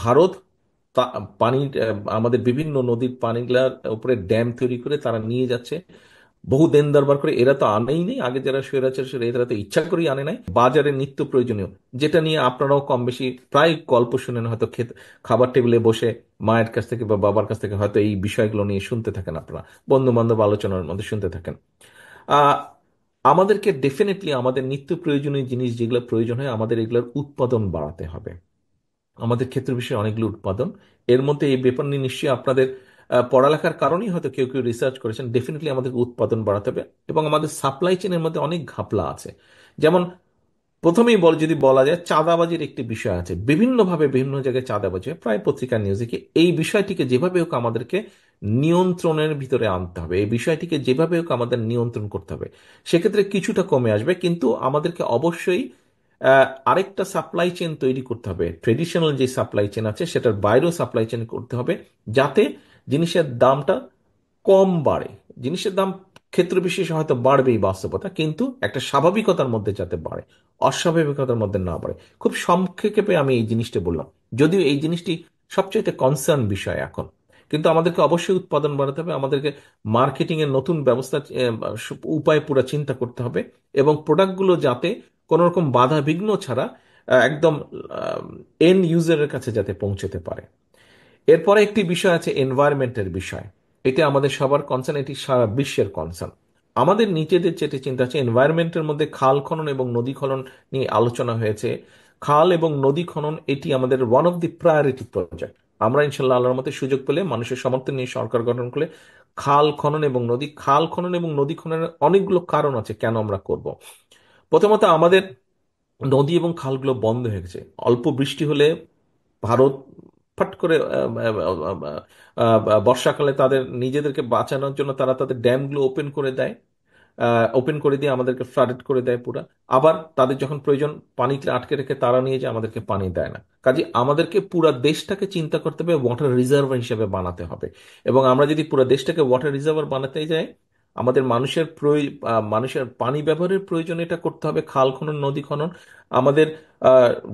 ভারত পানি, আমাদের বিভিন্ন নদীর পানিগুলার উপরে ড্যাম তৈরি করে তারা নিয়ে যাচ্ছে, বহু দেন দরবার করে। এরা তো আনেই নেই, আগে যারা স্বৈরাচার ছিল এরা তো ইচ্ছা করেই আনে নাই। বাজারে নিত্য প্রয়োজনীয়, যেটা নিয়ে আপনারাও কম বেশি প্রায় গল্প শুনেন, হয়তো খাবার টেবিলে বসে মায়ের কাছ থেকে বা বাবার কাছ থেকে হয়তো এই বিষয়গুলো নিয়ে শুনতে থাকেন, আপনারা বন্ধু বান্ধব আলোচনার মধ্যে শুনতে থাকেন। আহ আমাদেরকে ডেফিনেটলি আমাদের নিত্য প্রয়োজনীয় জিনিস যেগুলো প্রয়োজন হয়, আমাদের এগুলোর উৎপাদন বাড়াতে হবে। আমাদের ক্ষেত্র বিষয়ে অনেকগুলো উৎপাদন, এর মধ্যে এই ব্যাপার নিয়ে নিশ্চয়ই আপনাদের পড়ালেখার কারণেই হয়তো কেউ কেউ রিসার্চ করেছেন। ডেফিনেটলি আমাদেরকে উৎপাদন বাড়াতে হবে, এবং আমাদের সাপ্লাই চেনের মধ্যে অনেক ঘাপলা আছে। যেমন প্রথমেই যদি বলা যায়, চাঁদাবাজির একটি বিষয় আছে, বিভিন্নভাবে বিভিন্ন জায়গায় চাঁদাবাজি হয়, প্রায় পত্রিকার নিউজে কি। এই বিষয়টিকে যেভাবে হোক আমাদেরকে নিয়ন্ত্রণের ভিতরে আনতে হবে, এই বিষয়টিকে যেভাবে হোক আমাদের নিয়ন্ত্রণ করতে হবে। সেক্ষেত্রে কিছুটা কমে আসবে, কিন্তু আমাদেরকে অবশ্যই আরেকটা সাপ্লাই চেন তৈরি করতে হবে। ট্রেডিশনাল যে সাপ্লাই চেন আছে সেটার বাইরেও সাপ্লাই চেন করতে হবে, যাতে জিনিসের দামটা কম বাড়ে। জিনিসের দাম ক্ষেত্র বিশেষে হয়তো বাড়বেই বাস্তবতা, কিন্তু একটা স্বাভাবিকতার মধ্যে যাতে বাড়ে, অস্বাভাবিকতার মধ্যে না বাড়ে। খুব সংক্ষেপে আমি এই জিনিসটা বললাম, যদিও এই জিনিসটি সবচেয়ে কনসার্ন বিষয় এখন। কিন্তু আমাদেরকে অবশ্যই উৎপাদন বাড়াতে হবে, আমাদেরকে মার্কেটিং এর নতুন ব্যবস্থা, উপায় পুরো চিন্তা করতে হবে, এবং প্রোডাক্টগুলো যাতে কোনো রকম বাধা বিঘ্ন ছাড়া একদম এন্ড ইউজারের কাছে যাতে পৌঁছতে পারে। এরপরে একটি বিষয় আছে এনভায়রনমেন্টের বিষয়। এটা আমাদের সবার কনসার্ন, এটি সারা বিশ্বের কনসার্ন। আমাদের নিজেদের যেটি চিন্তা আছে, এনভায়রনমেন্টের মধ্যে খাল খনন এবং নদী খনন নিয়ে আলোচনা হয়েছে। খাল এবং নদী খনন এটি আমাদের one of the priority project. আমরা ইনশাল্লাহ আল্লাহর মধ্যে সুযোগ পেলে, মানুষের সমর্থন নিয়ে সরকার গঠন করলে, খাল খনন এবং নদী খননের অনেকগুলো কারণ আছে কেন আমরা করব। প্রথমত, আমাদের নদী এবং খালগুলো বন্ধ হয়ে গেছে। অল্প বৃষ্টি হলে ভারত ফট করে বর্ষাকালে তাদের নিজেদেরকে বাঁচানোর জন্য তারা তাদের ড্যামগুলো ওপেন করে দেয়, ওপেন করে দিয়ে আমাদেরকে ফ্লাডেড করে দেয় পুরা। আবার তাদের যখন প্রয়োজন, পানিতে আটকে রেখে তারা নিয়ে যায়, আমাদেরকে পানি দেয় না। কাজে আমাদেরকে পুরা দেশটাকে চিন্তা করতে হবে, ওয়াটার রিজার্ভার হিসেবে বানাতে হবে। এবং আমরা যদি পুরো দেশটাকে ওয়াটার রিজার্ভার বানাতে যাই, আমাদের মানুষের পানি ব্যবহারের প্রয়োজন এটা করতে হবে, খাল খনন নদী খনন আমাদের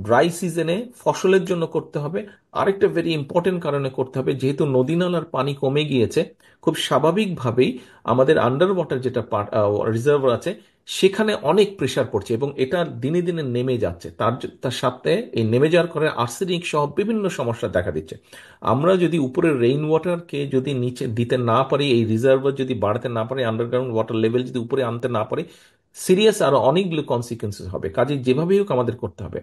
ড্রাই সিজনে ফসলের জন্য করতে হবে। আরেকটা ভেরি ইম্পর্টেন্ট কারণে করতে হবে, যেহেতু নদী নালার পানি কমে গিয়েছে, খুব স্বাভাবিকভাবেই আমাদের আন্ডার ওয়াটার যেটা রিজার্ভার আছে সেখানে অনেক প্রেসার পড়ছে, এবং এটা দিনে দিনে নেমে যাচ্ছে। তার সাথে এই নেমে যাওয়ার কারণে আর্সেনিক সহ বিভিন্ন সমস্যা দেখা দিচ্ছে। আমরা যদি উপরের রেইন ওয়াটারকে যদি নিচে দিতে না পারি, এই রিজার্ভার যদি বাড়াতে না পারি, আন্ডারগ্রাউন্ড ওয়াটার লেভেল যদি উপরে আনতে না পারি, সিরিয়াস আরো অনেকগুলো কনসিকুয়েন্সেস হবে। কাজে যেভাবেই হোক আমাদের করতে হবে।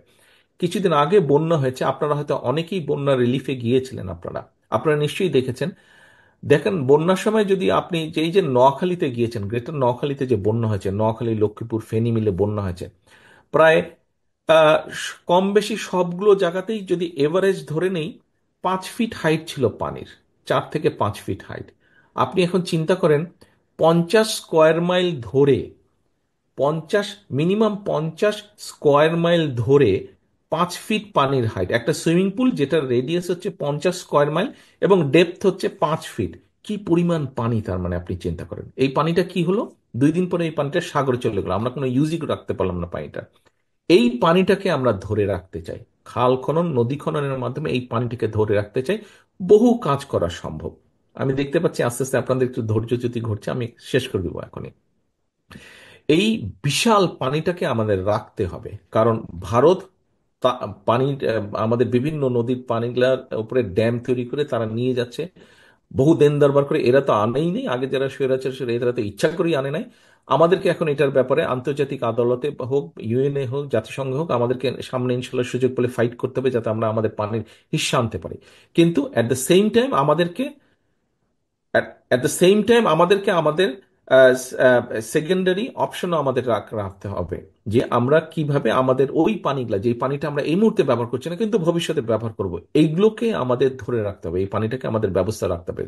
কিছুদিন আগে বন্যা হয়েছে, আপনারা হয়তো অনেকেই বন্যা রিলিফে গিয়েছিলেন, আপনারা আপনারা নিশ্চয়ই দেখেছেন। দেখেন, বন্যার সময় যদি আপনি এই যে নোয়াখালীতে গিয়েছেন, গ্রেটার নোয়াখালীতে যে বন্যা হয়েছে, নোয়াখালী লক্ষ্মীপুর ফেনী মিলে বন্যা হয়েছে, প্রায় কম বেশি সবগুলো জায়গাতেই যদি এভারেজ ধরে নেই, 5 ফিট হাইট ছিল পানির, 4 থেকে 5 ফিট হাইট। আপনি এখন চিন্তা করেন, 50 স্কোয়ার মাইল ধরে, 50, মিনিমাম 50 স্কোয়ার মাইল ধরে 5 ফিট পানির হাইট, একটা সুইমিং পুল যেটার রেডিয়াস হচ্ছে 50 স্কোয়ার মাইল এবং ডেপথ হচ্ছে 5 ফিট। কি পরিমাণ পানি! তার মানে আপনি চিন্তা করেন, এই পানিটা কি হলো, 2 দিন পরে এই পানিটা সাগরে চলে গেলো, আমরা কোনো ইউজই রাখতে পারলাম না পানিটা। এই পানিটাকে আমরা ধরে রাখতে চাই, খাল খনন নদী খননের মাধ্যমে এই পানিটাকে ধরে রাখতে চাই। বহু কাজ করা সম্ভব। আমি দেখতে পাচ্ছি আস্তে আস্তে আপনাদের একটু ধৈর্যচ্যুতি ঘটছে, আমি শেষ করে দেবো এখনই। এই বিশাল পানিটাকে আমাদের রাখতে হবে, কারণ ভারত পানি, আমাদের বিভিন্ন নদীর পানিগুলার উপরে ড্যাম তৈরি করে তারা নিয়ে যাচ্ছে, বহু দেন দরবার করে। এরা তো আনেই নেই, আগে যারা স্বৈরাচার ছিল এরা তো ইচ্ছা করেই আনে নাই। আমাদেরকে এখন এটার ব্যাপারে আন্তর্জাতিক আদালতে হোক, ইউএনএ হোক, জাতিসংঘ হোক, আমাদেরকে সামনে ইনশাল্লাহ সুযোগ পেলে ফাইট করতে হবে, যাতে আমরা আমাদের পানির হিস্সা আনতে পারি। কিন্তু অ্যাট দ্য সেম টাইম আমাদেরকে অ্যাট দ্য সেম টাইম আমাদেরকে আমাদের সেকেন্ডারি অপশনও আমাদের রাখতে হবে, যে আমরা কিভাবে আমাদের ওই পানিগুলা, যে পানিটা আমরা এই মুহূর্তে ব্যবহার করছি না কিন্তু ভবিষ্যতে ব্যবহার করব, এইগুলোকে আমাদের ধরে রাখতে হবে, এই পানিটাকে আমাদের ব্যবস্থা রাখতে হবে।